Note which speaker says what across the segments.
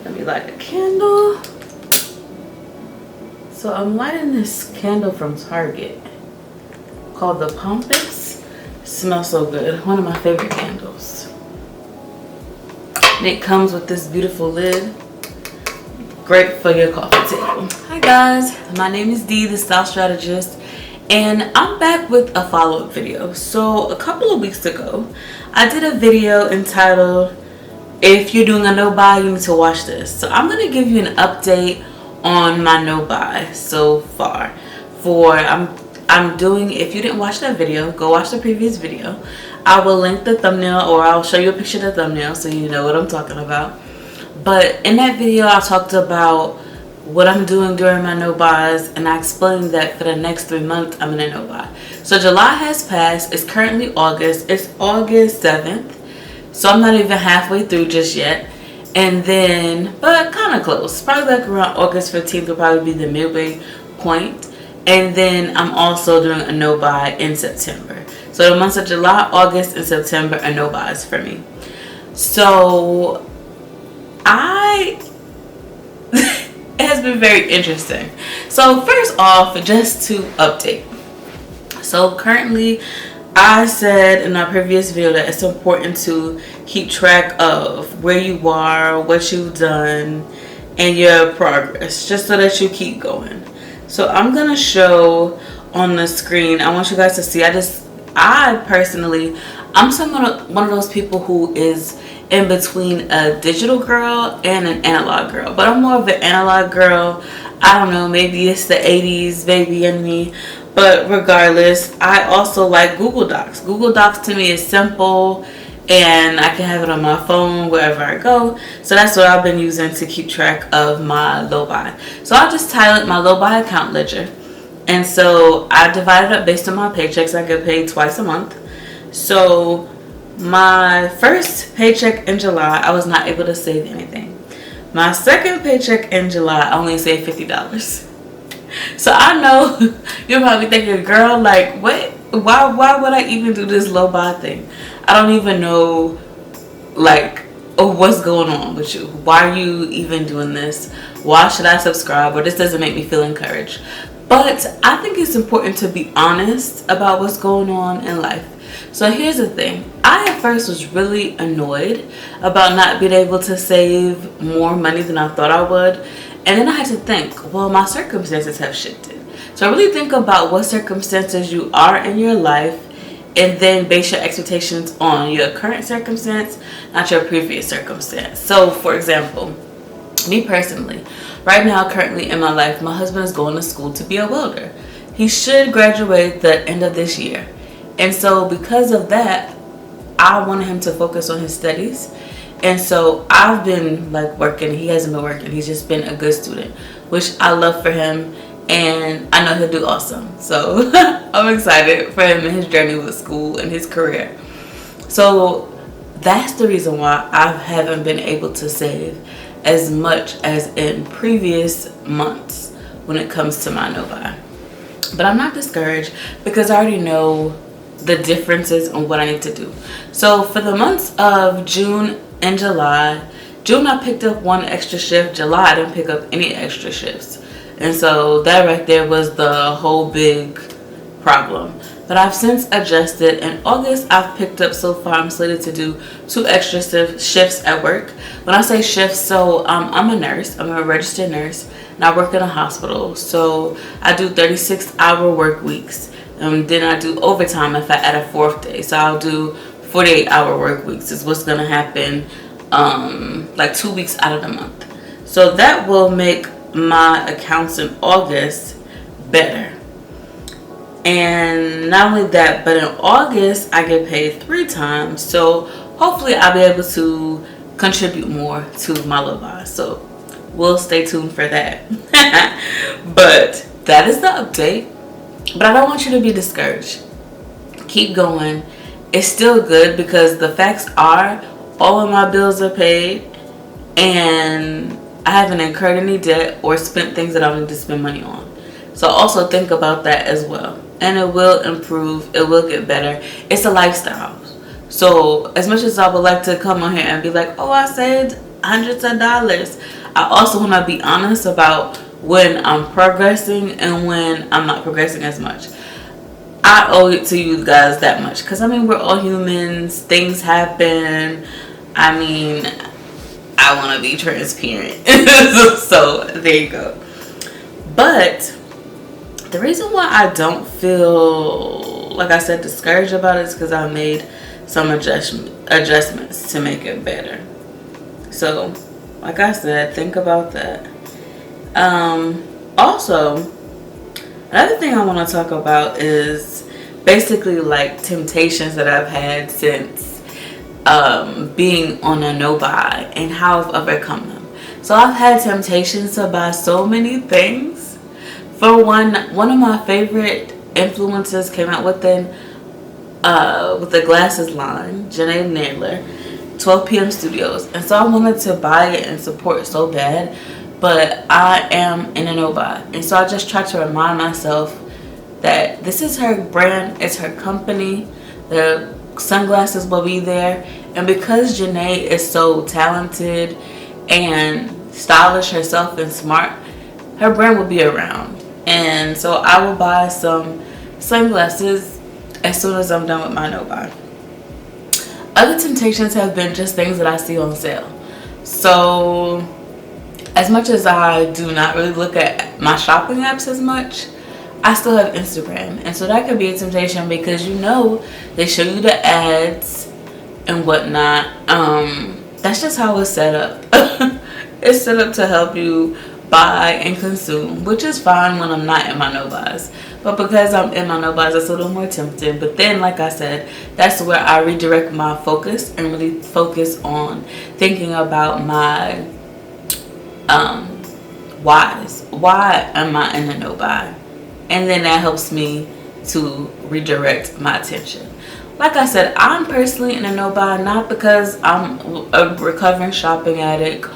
Speaker 1: Let me light a candle. So I'm lighting this candle from Target called the Pompous. Smells so good. One of my favorite candles. And it comes with this beautiful lid. Great for your coffee table. Hi guys, my name is Dee, the Style Strategist, and I'm back with a follow-up video. So a couple of weeks ago, I did a video entitled, if you're doing a no-buy, you need to watch this. So I'm going to give you an update on my no-buy so far. I'm doing, if you didn't watch that video, go watch the previous video. I will link the thumbnail, or I'll show you a picture of the thumbnail so you know what I'm talking about. But in that video, I talked about what I'm doing during my no-buys, and I explained that for the next 3 months, I'm in a no-buy. So July has passed. It's currently August. It's August 7th. So I'm not even halfway through just yet. And then, but kind of close. Probably like around August 15th will probably be the midway point. And then I'm also doing a no-buy in September. So the months of July, August, and September are no-buys for me. So it has been very interesting. So first off, just to update. So currently, I said in our previous video that it's important to keep track of where you are, what you've done, and your progress, just so that you keep going. So I'm gonna show on the screen. I want you guys to see. I personally, I'm one of those people who is in between a digital girl and an analog girl, but I'm more of an analog girl. I don't know, maybe it's the 80s baby in me, but regardless, I also like Google Docs. Google Docs to me is simple, and I can have it on my phone wherever I go. So that's what I've been using to keep track of my low buy. So I'll just title it my low buy account ledger. And so I divide it up based on my paychecks. I get paid twice a month. So my first paycheck in July, I was not able to save anything. My second paycheck in July, I only saved $50. So I know you're probably thinking, girl, like, what? Why would I even do this low buy thing? I don't even know, like, what's going on with you. Why are you even doing this? Why should I subscribe? Or this doesn't make me feel encouraged. But I think it's important to be honest about what's going on in life. So here's the thing. I at first was really annoyed about not being able to save more money than I thought I would. And then I had to think, well, my circumstances have shifted. So really think about what circumstances you are in your life, and then base your expectations on your current circumstance, not your previous circumstance. So for example, me personally, right now, currently in my life, my husband is going to school to be a welder. He should graduate the end of this year. And so because of that, I wanted him to focus on his studies. And so I've been like working. He hasn't been working. He's just been a good student, which I love for him. And I know he'll do awesome. So I'm excited for him and his journey with school and his career. So that's the reason why I haven't been able to save as much as in previous months when it comes to my no-buy. But I'm not discouraged because I already know the differences on what I need to do. So for the months of June and July, June I picked up one extra shift. July I didn't pick up any extra shifts. And so that right there was the whole big problem. But I've since adjusted. In August, I've picked up so far, I'm slated to do 2 extra shifts at work. When I say shifts, so I'm a nurse. I'm a registered nurse, and I work in a hospital. So I do 36-hour work weeks. Then I do overtime if I add a 4th day. So I'll do 48-hour work weeks is what's going to happen like 2 weeks out of the month. So that will make my accounts in August better. And not only that, but in August I get paid 3 times. So hopefully I'll be able to contribute more to my low buy. So we'll stay tuned for that. But that is the update. But I don't want you to be discouraged. Keep going. It's still good because the facts are all of my bills are paid and I haven't incurred any debt or spent things that I don't need to spend money on. So also think about that as well. And it will improve. It will get better. It's a lifestyle. So as much as I would like to come on here and be like, oh, I saved hundreds of dollars. I also want to be honest about when I'm progressing and when I'm not progressing as much. I owe it to you guys that much, because I mean, we're all humans, things happen. I mean, I want to be transparent. So there you go. But the reason why I don't feel, like I said, discouraged about it is because I made some adjustments to make it better. So like I said, think about that. Also, another thing I want to talk about is basically like temptations that I've had since being on a no buy and how I've overcome them. So I've had temptations to buy so many things. For one of my favorite influencers came out with the glasses line, Janae Naylor, 12 p.m. Studios, and so I wanted to buy it and support so bad, but I am in a no buy, and so I just try to remind myself that this is her brand, it's her company, the sunglasses will be there, and because Janae is so talented and stylish herself and smart, her brand will be around, and so I will buy some sunglasses as soon as I'm done with my no buy. Other temptations have been just things that I see on sale. So as much as I do not really look at my shopping apps as much, I still have Instagram, and so that could be a temptation because they show you the ads and whatnot. That's just how it's set up. It's set up to help you buy and consume, which is fine when I'm not in my no buys. But because I'm in my no buys, it's a little more tempting. But then, like I said, that's where I redirect my focus and really focus on thinking about my whys. Why am I in a no buy? And then that helps me to redirect my attention. Like I said, I'm personally in a no buy not because I'm a recovering shopping addict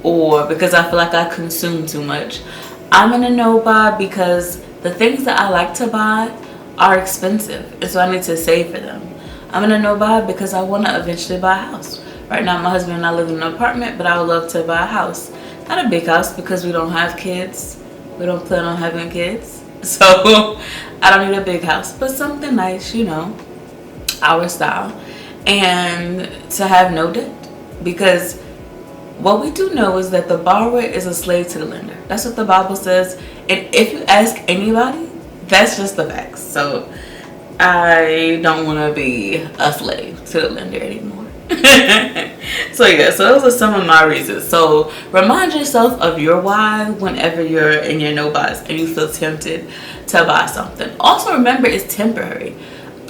Speaker 1: or because I feel like I consume too much. I'm in a no buy because the things that I like to buy are expensive, and so I need to save for them. I'm in a no buy because I want to eventually buy a house. Right now my husband and I live in an apartment, but I would love to buy a house. Not a big house because we don't have kids. We don't plan on having kids. So I don't need a big house, but something nice, our style, and to have no debt, because what we do know is that the borrower is a slave to the lender. That's what the Bible says, and if you ask anybody, that's just the facts. So I don't want to be a slave to the lender anymore. So those are some of my reasons. So remind yourself of your why whenever you're in your no buys and you feel tempted to buy something. Also remember, it's temporary.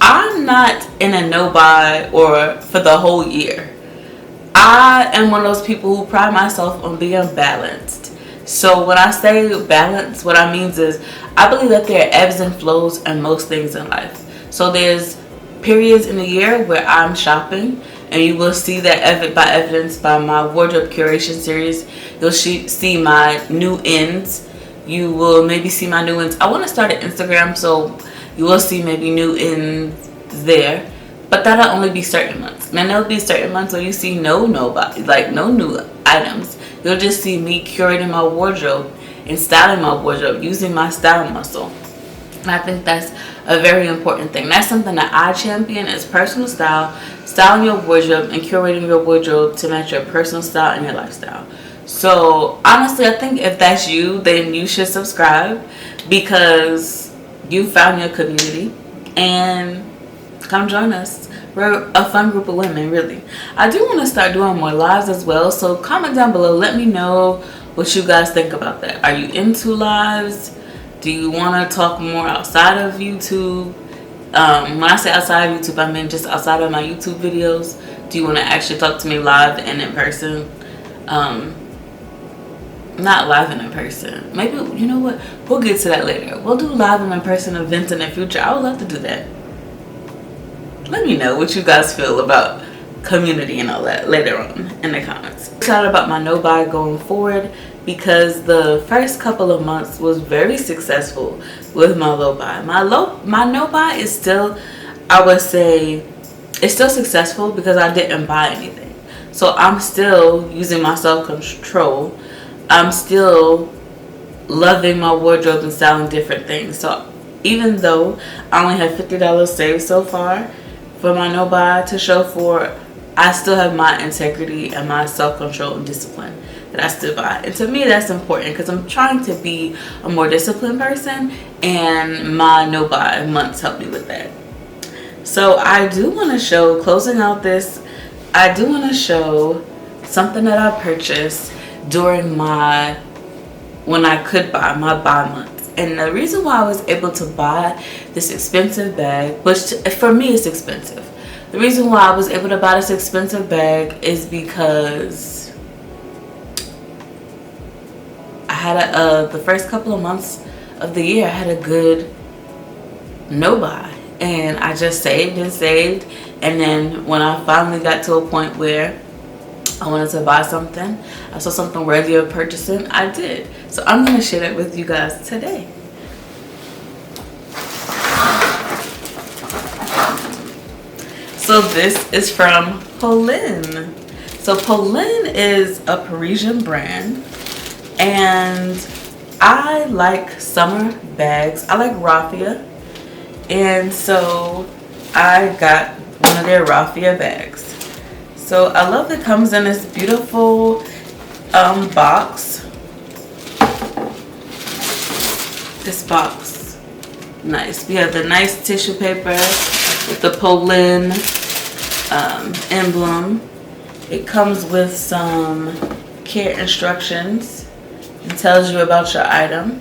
Speaker 1: I'm not in a no buy or for the whole year. I am one of those people who pride myself on being balanced. So when I say balance, what I mean is I believe that there are ebbs and flows in most things in life. So there's periods in the year where I'm shopping, and you will see that by evidence by my wardrobe curation series. You'll see my new ends. You will maybe see my new ends. I want to start an Instagram, so you will see maybe new ends there. But that'll only be certain months. And there'll be certain months where you see no new items. You'll just see me curating my wardrobe and styling my wardrobe, using my style muscle. And I think that's a very important thing. That's something that I champion, is personal style, styling your wardrobe and curating your wardrobe to match your personal style and your lifestyle. So honestly, I think if that's you, then you should subscribe, because you found your community, and come join us. We're a fun group of women, really. I do want to start doing more lives as well, so comment down below. Let me know what you guys think about that. Are you into lives? Do you want to talk more outside of YouTube? When I say outside of YouTube, I mean just outside of my YouTube videos. Do you want to actually talk to me live and in person? Not live and in person. Maybe, you know what? We'll get to that later. We'll do live and in person events in the future. I would love to do that. Let me know what you guys feel about community and all that later on in the comments. I'm excited about my no buy going forward, because the first couple of months was very successful with my low buy. My no buy is still, I would say, it's still successful because I didn't buy anything. So I'm still using my self-control. I'm still loving my wardrobe and styling different things. So even though I only have $50 saved so far for my no buy to show for, I still have my integrity and my self-control and discipline that I stood by. And to me, that's important because I'm trying to be a more disciplined person, and my no buy months help me with that. So I do want to show, closing out this, I do want to show something that I purchased during my, when I could buy, my buy months. And the reason why I was able to buy this expensive bag, which for me is expensive. The reason why I was able to buy this expensive bag is because I had the first couple of months of the year, I had a good no buy. And I just saved and saved. And then when I finally got to a point where I wanted to buy something, I saw something worthy of purchasing, I did. So I'm going to share that with you guys today. So this is from Polène. So Polène is a Parisian brand, and I like summer bags. I like raffia, and so I got one of their raffia bags. So I love it comes in this beautiful box. This box, nice. We have the nice tissue paper with the Polène emblem. It comes with some care instructions and tells you about your item.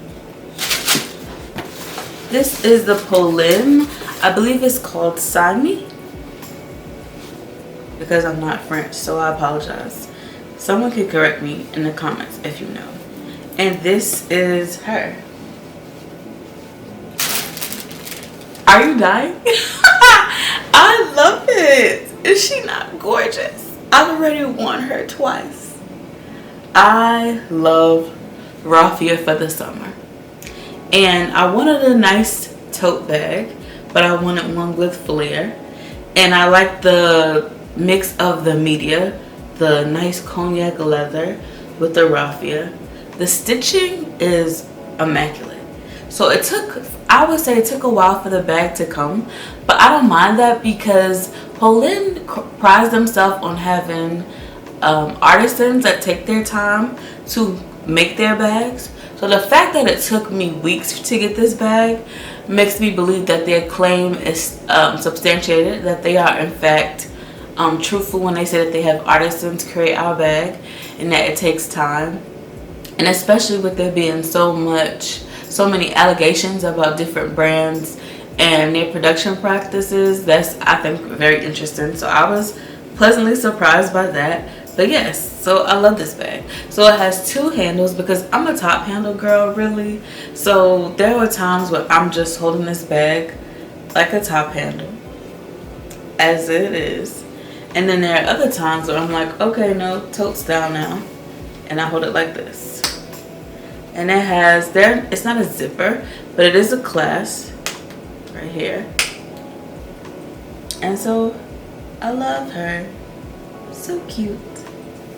Speaker 1: This is the Polène. I believe it's called Samy, because I'm not French, so I apologize. Someone can correct me in the comments if you know. And this is her. Are you dying? I love it. Is she not gorgeous? I've already worn her twice. I love raffia for the summer. And I wanted a nice tote bag, but I wanted one with flair. And I like the mix of the media, the nice cognac leather with the raffia. The stitching is immaculate. So it took, I would say it took a while for the bag to come, but I don't mind that because Polène prides themselves on having artisans that take their time to make their bags. So the fact that it took me weeks to get this bag makes me believe that their claim is substantiated, that they are in fact truthful when they say that they have artisans create our bag, and that it takes time. And especially with there being so many allegations about different brands and their production practices, that's, I think, very interesting. So I was pleasantly surprised by that. But yes, so I love this bag. So it has two handles because I'm a top handle girl, really. So there were times where I'm just holding this bag like a top handle, as it is. And then there are other times where I'm like, okay, no, totes down now. And I hold it like this. And it has, it's not a zipper, but it is a clasp right here. And so I love her. So cute.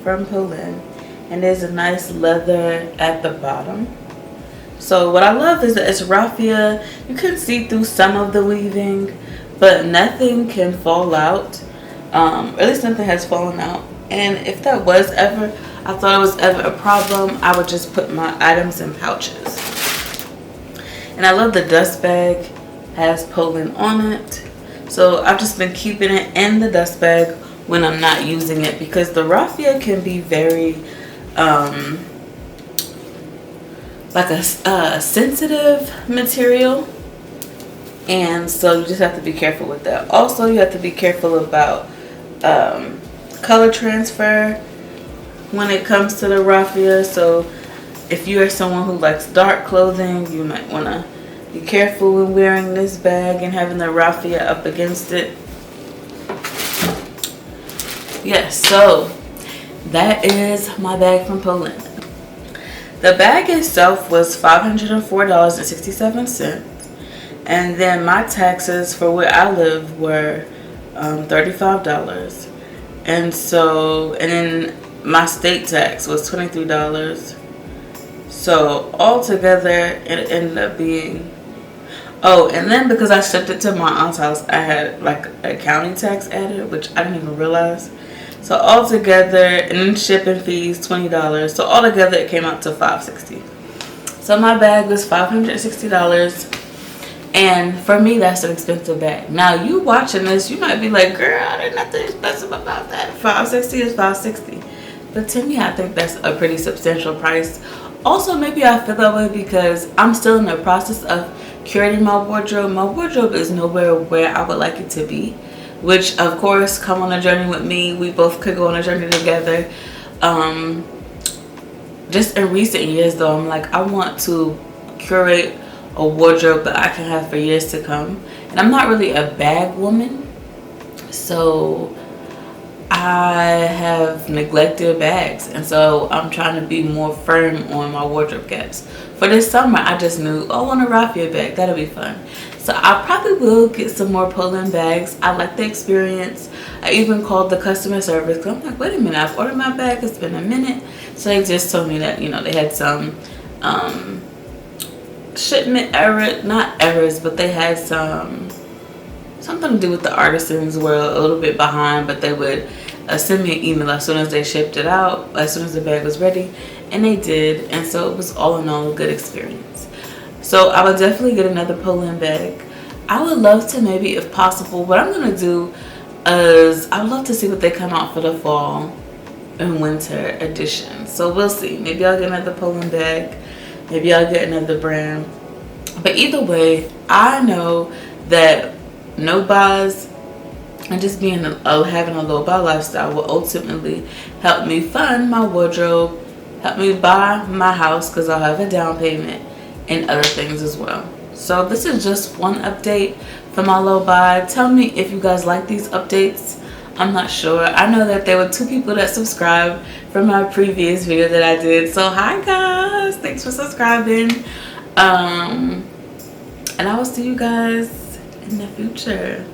Speaker 1: From Polène. And there's a nice leather at the bottom. So what I love is that it's raffia. You can see through some of the weaving, but nothing can fall out. At least nothing has fallen out. And if that was ever, I thought it was ever a problem, I would just put my items in pouches. And I love the dust bag. Has Polène on it. So I've just been keeping it in the dust bag when I'm not using it, because the raffia can be very like a sensitive material, and so you just have to be careful with that. Also, you have to be careful about color transfer when it comes to the raffia. So if you are someone who likes dark clothing, you might want to be careful when wearing this bag and having the raffia up against it. Yes, so that is my bag from Polène. The bag itself was $504.67, and then my taxes for where I live were $35. And so, and then my state tax was $23. So altogether, it ended up being, oh, and then because I shipped it to my aunt's house, I had like a county tax added, which I didn't even realize. So altogether, and then shipping fees, $20. So altogether, it came out to $560. So my bag was $560. And for me, that's an expensive bag. Now, you watching this, you might be like, girl, there's nothing expensive about that. $560 is $560. But to me, I think that's a pretty substantial price. Also, maybe I feel that way because I'm still in the process of curating my wardrobe. My wardrobe is nowhere where I would like it to be. Which, of course, come on a journey with me. We both could go on a journey together. Just in recent years, though, I'm like, I want to curate a wardrobe that I can have for years to come. And I'm not really a bag woman, so I have neglected bags, and so I'm trying to be more firm on my wardrobe gaps. For this summer, I just knew, oh, I want a raffia bag. That'll be fun. So I probably will get some more Poland bags. I like the experience. I even called the customer service because I'm like, wait a minute, I've ordered my bag. It's been a minute. So they just told me that, you know, they had some shipment error, not errors, but they had something to do with the artisans were a little bit behind, but they would send me an email as soon as they shipped it out, as soon as the bag was ready, and they did. And so it was all in all a good experience. So I would definitely get another Poland bag. I would love to, maybe if possible, what I'm gonna do is I would love to see what they come out for the fall and winter edition. So we'll see. Maybe I'll get another Poland bag. Maybe I'll get another brand. But either way, I know that no buys and just being having a low buy lifestyle will ultimately help me fund my wardrobe, help me buy my house because I'll have a down payment and other things as well. So this is just one update for my low buy. Tell me if you guys like these updates. I'm not sure. I know that there were 2 people that subscribed from my previous video that I did. So hi guys, thanks for subscribing. And I will see you guys in the future.